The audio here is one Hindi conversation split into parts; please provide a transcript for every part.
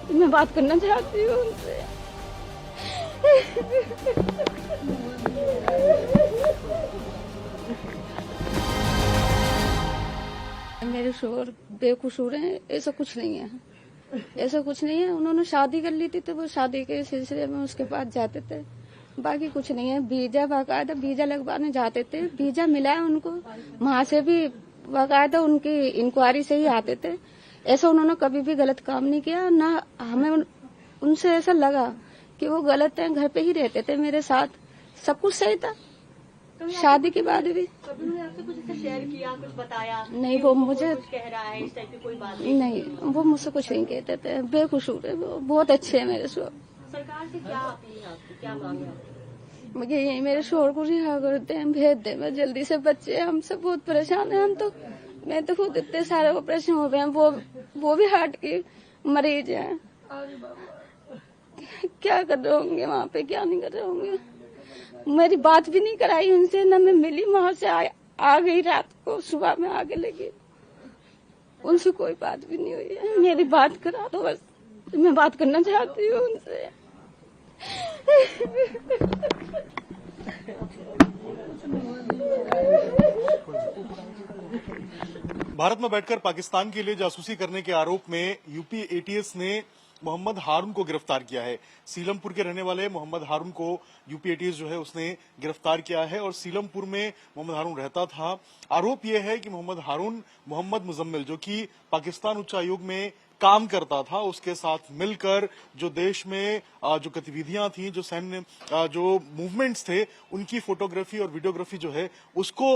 मैं बात करना चाहती हूँ उनसे। मेरे शोहर बेकसूर हैं, ऐसा कुछ नहीं है, ऐसा कुछ नहीं है। उन्होंने शादी कर ली थी तो वो शादी के सिलसिले में उसके पास जाते थे, बाकी कुछ नहीं है। वीजा बाकायदा वीजा लगवाने जाते थे, वीजा मिला है उनको, वहां से भी बाकायदा उनकी इंक्वायरी से ही आते थे। ऐसा उन्होंने कभी भी गलत काम नहीं किया, ना हमें उनसे ऐसा लगा कि वो गलत है। घर पे ही रहते थे मेरे साथ, सब कुछ सही था। शादी के बाद भी कभी उन्होंने आपसे कुछ ऐसा शेयर किया, कुछ बताया? नहीं, वो मुझे कुछ कह रहा है इस टाइप की कोई बात नहीं, वो मुझसे कुछ नहीं कहते थे। बेकसूर है वो, बहुत अच्छे हैं मेरे शोहर। सरकार से क्या अपील है आपकी, क्या मांगे आपकी? मुझे यही मेरे शोहर को रिहा करते हैं, भेज दे मैं जल्दी से। बच्चे हम सब बहुत परेशान हैं। हम तो मैं तो खुद इतने सारे ऑपरेशन हो गए हैं, वो भी हार्ट की मरीज है। क्या कर रहे होंगे वहाँ पे, क्या नहीं कर रहे होंगे। मेरी बात भी नहीं कराई उनसे, न मैं मिली। वहां से आ गई रात को, सुबह में आगे लगी। उनसे कोई बात भी नहीं हुई है। मेरी बात करा दो बस, मैं बात करना चाहती हूँ उनसे। भारत में बैठकर पाकिस्तान के लिए जासूसी करने के आरोप में यूपी एटीएस ने मोहम्मद हारून को गिरफ्तार किया है। सीलमपुर के रहने वाले मोहम्मद हारून को यूपी एटीएस जो है उसने गिरफ्तार किया है और सीलमपुर में मोहम्मद हारून रहता था। आरोप यह है कि मोहम्मद हारून मोहम्मद मुजम्मिल, जो कि पाकिस्तान उच्च आयोग में काम करता था, उसके साथ मिलकर जो देश में जो गतिविधियां थी, जो सैन्य जो मूवमेंट्स थे, उनकी फोटोग्राफी और वीडियोग्राफी जो है उसको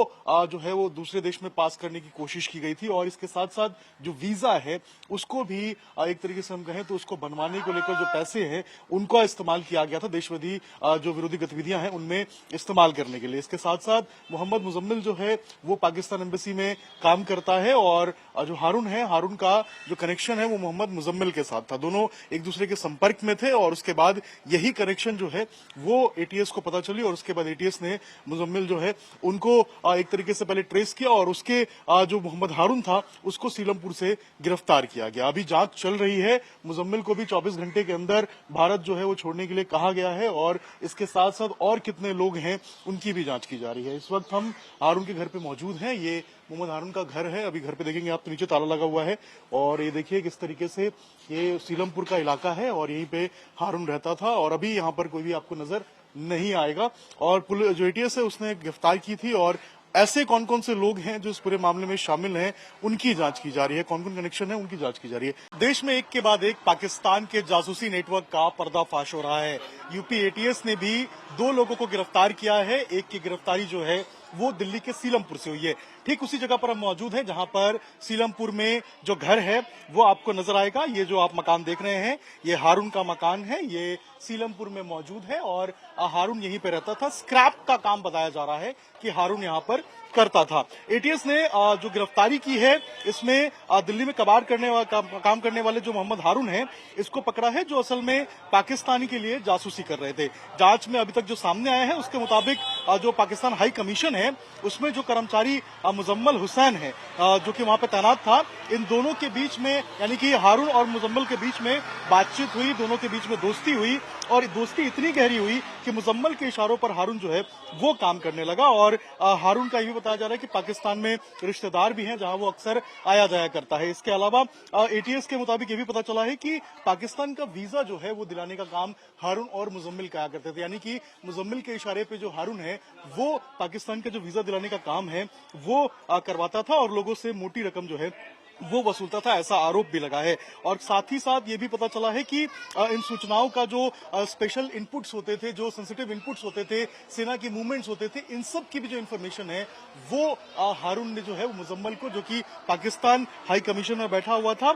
जो है वो दूसरे देश में पास करने की कोशिश की गई थी। और इसके साथ साथ जो वीजा है उसको भी एक तरीके से हम कहें तो उसको बनवाने को लेकर जो पैसे हैं उनका इस्तेमाल किया गया था, देशविरोधी जो विरोधी गतिविधियां हैं उनमें इस्तेमाल करने के लिए। इसके साथ साथ मोहम्मद मुजम्मिल जो है वो पाकिस्तान एम्बेसी में काम करता है और जो हारून है, हारून का जो कनेक्शन है वो मोहम्मद मुजम्मिल के साथ था। दोनों एक दूसरे के संपर्क में थे और उसके बाद यही कनेक्शन जो है वो एटीएस को पता चली और उसके बाद एटीएस ने मुजम्मिल जो है उनको एक तरीके से पहले ट्रेस किया और उसके जो मोहम्मद हारून था उसको सीलमपुर से गिरफ्तार किया गया। अभी जांच चल रही है। मुजम्मिल को भी 24 घंटे के अंदर भारत जो है वो छोड़ने के लिए कहा गया है और इसके साथ साथ और कितने लोग हैं उनकी भी जांच की जा रही है। इस वक्त हम हारून के घर पे मौजूद हैं। ये मोहम्मद हारून का घर है। अभी घर पे देखेंगे आप तो नीचे ताला लगा हुआ है और ये देखिए किस तरीके से ये सीलमपुर का इलाका है और यहीं पे हारून रहता था और अभी यहाँ पर कोई भी आपको नजर नहीं आएगा। और पुलिस जो एटीएस है उसने गिरफ्तार की थी और ऐसे कौन कौन से लोग हैं जो इस पूरे मामले में शामिल हैं उनकी जांच की जा रही है, कौन कौन कनेक्शन है उनकी जांच की जा रही है। देश में एक के बाद एक पाकिस्तान के जासूसी नेटवर्क का पर्दाफाश हो रहा है। यूपी एटीएस ने भी 2 लोगों को गिरफ्तार किया है। एक की गिरफ्तारी जो है वो दिल्ली के सीलमपुर से हुई है। ठीक उसी जगह पर हम मौजूद हैं जहां पर सीलमपुर में जो घर है वो आपको नजर आएगा। ये जो आप मकान देख रहे हैं ये हारून का मकान है, ये सीलमपुर में मौजूद है और हारून यहीं पे रहता था। स्क्रैप का काम बताया जा रहा है कि हारून यहां पर करता था। एटीएस ने जो गिरफ्तारी की है इसमें दिल्ली में कबाड़ काम करने वाले जो मोहम्मद हारून है इसको पकड़ा है, जो असल में पाकिस्तानी के लिए जासूसी कर रहे थे। जांच में अभी तक जो सामने आया है उसके मुताबिक जो पाकिस्तान हाई कमीशन है उसमें जो कर्मचारी मुजम्मिल हुसैन है जो कि वहां पे तैनात था, इन दोनों के बीच में यानी कि हारून और मुजम्मिल के बीच में बातचीत हुई, दोनों के बीच में दोस्ती हुई और दोस्ती इतनी गहरी हुई कि मुजम्मिल के इशारों पर हारून जो है वो काम करने लगा। और हारून का ये भी बताया जा रहा है कि पाकिस्तान में रिश्तेदार भी हैं जहां वो अक्सर आया जाया करता है। इसके अलावा एटीएस के मुताबिक ये भी पता चला है कि पाकिस्तान का वीजा जो है वो दिलाने का काम हारून और मुजम्मिल करा करते थे, यानी कि मुजम्मिल के इशारे पे जो हारून है वो पाकिस्तान का जो वीजा दिलाने का काम है वो करवाता था और लोगों से मोटी रकम जो है वो वसूलता था, ऐसा आरोप भी लगा है। और साथ ही साथ ये भी पता चला है कि इन सूचनाओं का जो स्पेशल इनपुट्स होते थे, जो सेंसिटिव इनपुट्स होते थे, सेना की मूवमेंट्स होते थे, इन सब की भी जो इन्फॉर्मेशन है वो हारून ने जो है वो मुजम्मिल को, जो कि पाकिस्तान हाई कमीशन में बैठा हुआ था,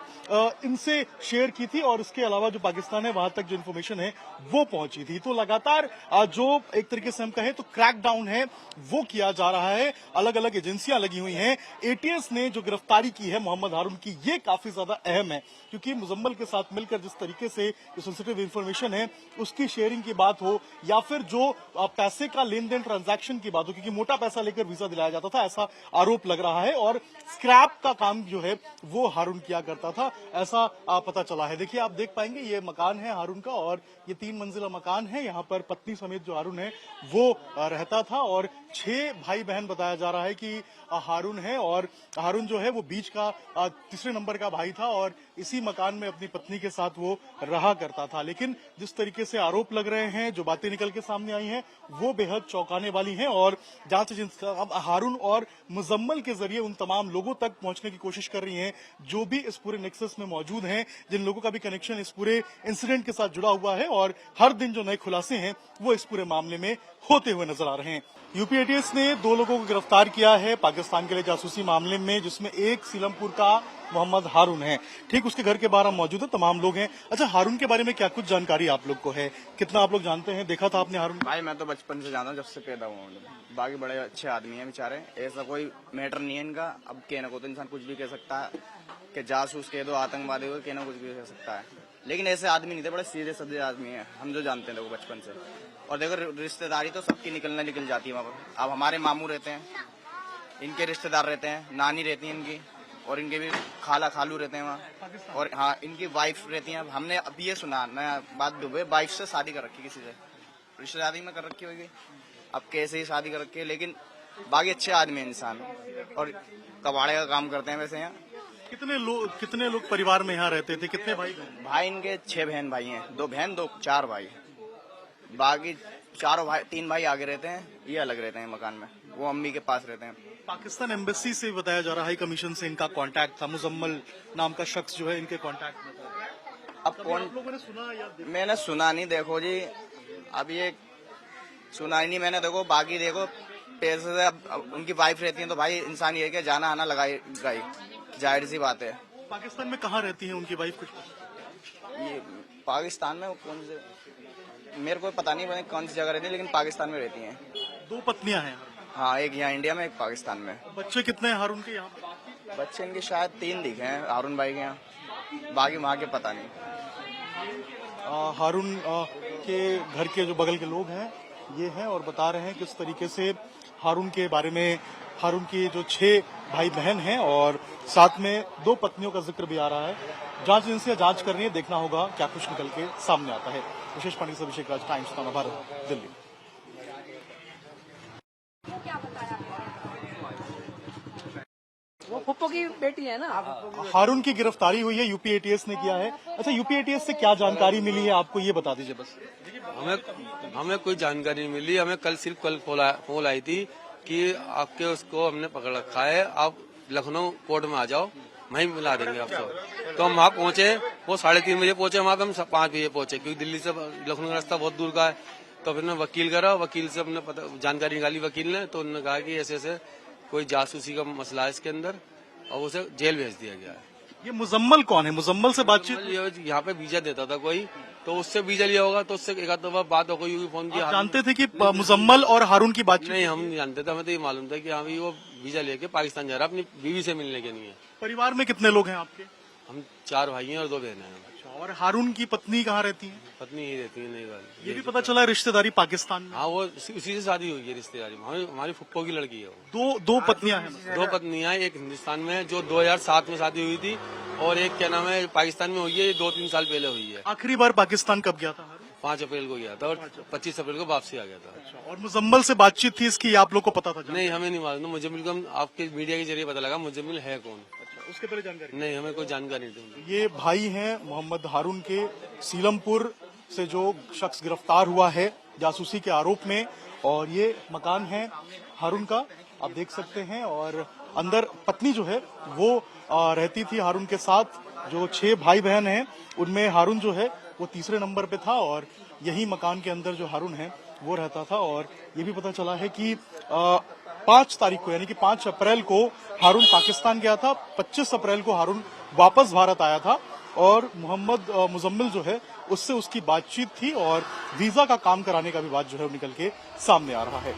इनसे शेयर की थी और इसके अलावा जो पाकिस्तान है वहां तक जो इन्फॉर्मेशन है वो पहुंची थी। तो लगातार जो एक तरीके से हम कहें तो क्रैकडाउन है वो किया जा रहा है। अलग अलग एजेंसियां लगी हुई हैं। एटीएस ने जो गिरफ्तारी की है मोहम्मद हारून की, ये काफी ज्यादा अहम है क्योंकि मुजम्मल के साथ मिलकर जिस तरीके से जो सेंसिटिव इंफॉर्मेशन है उसकी शेयरिंग की बात हो या फिर जो पैसे का लेन देन ट्रांजैक्शन की बात हो, क्योंकि मोटा पैसा लेकर वीजा दिलाया जाता था ऐसा आरोप लग रहा है और स्क्रैप का काम जो है वो हारून किया करता था, ऐसा पता चला है। देखिए, आप देख पाएंगे ये मकान है हारून का और ये 3 मंजिला मकान है। यहाँ पर पत्नी समेत जो हारून है वो रहता था और 6 भाई बहन बताया जा रहा है कि हारून है और हारून जो है वो बीच का तीसरे नंबर का भाई था और इसी मकान में अपनी पत्नी के साथ वो रहा करता था। लेकिन जिस तरीके से आरोप लग रहे हैं, जो बातें निकल के सामने आई हैं, वो बेहद चौंकाने वाली हैं और जांच एजेंसी अब हारून और मुजम्मल के जरिए उन तमाम लोगों तक पहुंचने की कोशिश कर रही हैं जो भी इस पूरे नेक्सस में मौजूद हैं, जिन लोगों का भी कनेक्शन इस पूरे इंसिडेंट के साथ जुड़ा हुआ है और हर दिन जो नए खुलासे हैं वो इस पूरे मामले में होते हुए नजर आ रहे हैं। यूपी एटीएस ने 2 लोगों को गिरफ्तार किया है पाकिस्तान के लिए जासूसी मामले में, जिसमें एक सीलमपुर का मोहम्मद हारून है। ठीक उसके घर के बाहर हम मौजूद है, तमाम लोग हैं। अच्छा, हारून के बारे में क्या कुछ जानकारी आप लोग को है? कितना आप लोग जानते हैं? देखा था आपने हारून? भाई मैं तो बचपन से जानता हूँ, जब से पैदा हुआ हूँ। बाकी बड़े अच्छे आदमी हैं बेचारे, ऐसा कोई मैटर नहीं है इनका। अब कहने को तो इंसान कुछ भी कह सकता है कि जासूस कह दो, आतंकवादी हो, कहना कुछ भी कह सकता है, लेकिन ऐसे आदमी नहीं थे, बड़े सीधे साधे आदमी हैं हम जो जानते हैं देखो बचपन से। और देखो रिश्तेदारी तो सबकी निकल जाती है वहाँ पर। अब हमारे मामू रहते हैं, इनके रिश्तेदार रहते हैं, नानी रहती है इनकी, और इनके भी खाला खालू रहते हैं वहाँ, और हाँ इनकी वाइफ रहती हैं। हमने अब ये सुना नया बात दुबे वाइफ से शादी कर रखी, किसी से रिश्तेदारी में कर रखी होगी, अब कैसे ही शादी कर रखी है, लेकिन बाकी अच्छे आदमी है इंसान और कबाड़े का काम करते हैं। वैसे यहाँ कितने लोग परिवार में यहाँ रहते थे? कितने भाई? भाई इनके 6 बहन भाई हैं, 2 बहन 4 भाई, बाकी 3 भाई आगे रहते हैं, ये अलग रहते हैं मकान में, वो अम्मी के पास रहते हैं। पाकिस्तान एम्बेसी से बताया जा रहा है, हाई कमीशन से इनका कांटेक्ट था, मुजम्मल नाम का शख्स जो है इनके कांटेक्ट में था। अब कौन? आप लोगों ने सुना या मैंने सुना नहीं, देखो जी अब ये सुना ही नहीं मैंने। देखो बाकी देखो पैसे से अब उनकी वाइफ रहती है तो भाई इंसान ये कि जाना आना लगाएगा ही, जाहिर सी बात है। पाकिस्तान में कहाँ रहती है उनकी वाइफ? कुछ ये पाकिस्तान में कौन से, मेरे को पता नहीं कौन सी जगह रहती है, लेकिन पाकिस्तान में रहती हैं। 2 पत्नियां हैं। हाँ, एक यहाँ इंडिया में, एक पाकिस्तान में। बच्चे कितने हैं हारून के यहाँ? बच्चे इनके शायद 3 दिखे हैं हारून भाई के यहाँ, बाकी वहाँ के पता नहीं। हारून के घर के जो बगल के लोग हैं ये हैं और बता रहे हैं किस तरीके से हारून के बारे में, हारून की जो 6 भाई बहन हैं और साथ में 2 पत्नियों का जिक्र भी आ रहा है। जांच एजेंसियां जांच कर रही है, देखना होगा क्या कुछ निकल के सामने आता है। विशेष पांडे से अभिषेक राज, टाइम्स नव भारत, दिल्ली। वो फुप्पो की बेटी है ना। हारून की गिरफ्तारी हुई है, यूपी एटीएस ने किया है। अच्छा, यूपी एटीएस से क्या जानकारी मिली है आपको, ये बता दीजिए बस। हमें कोई जानकारी नहीं मिली। हमें सिर्फ कल कॉल आई थी कि आपके उसको हमने पकड़ रखा है, आप लखनऊ कोर्ट में आ जाओ, वहीं मिला देंगे आपको। तो हम वहाँ पहुंचे, वो 3:30 बजे पहुंचे, वहाँ पे हम 5 बजे पहुंचे, क्योंकि दिल्ली से लखनऊ का रास्ता बहुत दूर का है। तो फिर वकील करा, वकील से हमने जानकारी निकाली वकील ने, तो उन्होंने कहा कि ऐसे ऐसे कोई जासूसी का मसला है इसके अंदर, और उसे जेल भेज दिया गया है। ये मुजम्मल कौन है? मुजम्मल से बातचीत? यहाँ पे वीजा देता था कोई, तो उससे वीजा लिया होगा, तो उससे एक आध दफा बात हो गई होगी, फोन किया। जानते थे कि मुजम्मल और हारून की बातचीत? नहीं, हम नहीं जानते थे, हमें तो ये मालूम था कि हाँ भी वो वीजा लेके पाकिस्तान जा रहा है, अपनी बीवी से मिलने के लिए। परिवार में कितने लोग हैं आपके? हम 4 भाई हैं और 2 बहन हैं। और हारून की पत्नी कहाँ रहती है? पत्नी ही रहती है, नहीं बात। ये भी पता चला रिश्तेदारी पाकिस्तान में? हाँ, वो उसी से शादी हुई है, रिश्तेदारी में हमारी फुप्पो की लड़की है वो। दो पत्नियां हैं? 2 पत्नियां, एक हिंदुस्तान में जो 2007 में शादी हुई थी, और एक क्या नाम है पाकिस्तान में हुई है, 2-3 साल पहले हुई है। आखिरी बार पाकिस्तान कब गया था हारून? 5 अप्रैल को गया था और 25 अप्रैल को वापसी आ गया था। और मुजम्मल से बातचीत थी इसकी, आप लोग को पता था? नहीं, हमें नहीं मालूम। मुजम्मिल को हम आपके मीडिया के जरिए पता लगा मुजम्मिल है कौन। उसके पहले जानकारी नहीं, हमें कोई जानकारी नहीं। ये भाई हैं मोहम्मद हारून के, सीलमपुर से जो शख्स गिरफ्तार हुआ है जासूसी के आरोप में, और ये मकान है हारून का, आप देख सकते हैं। और अंदर पत्नी जो है वो रहती थी हारून के साथ। जो 6 भाई बहन हैं उनमें हारून जो है वो तीसरे नंबर पे था, और यही मकान के अंदर जो हारून है वो रहता था। और ये भी पता चला है कि 5 तारीख को, यानी कि 5 अप्रैल को हारून पाकिस्तान गया था, 25 अप्रैल को हारून वापस भारत आया था, और मुजम्मिल जो है उससे उसकी बातचीत थी, और वीजा का काम कराने का भी बात जो है निकल के सामने आ रहा है।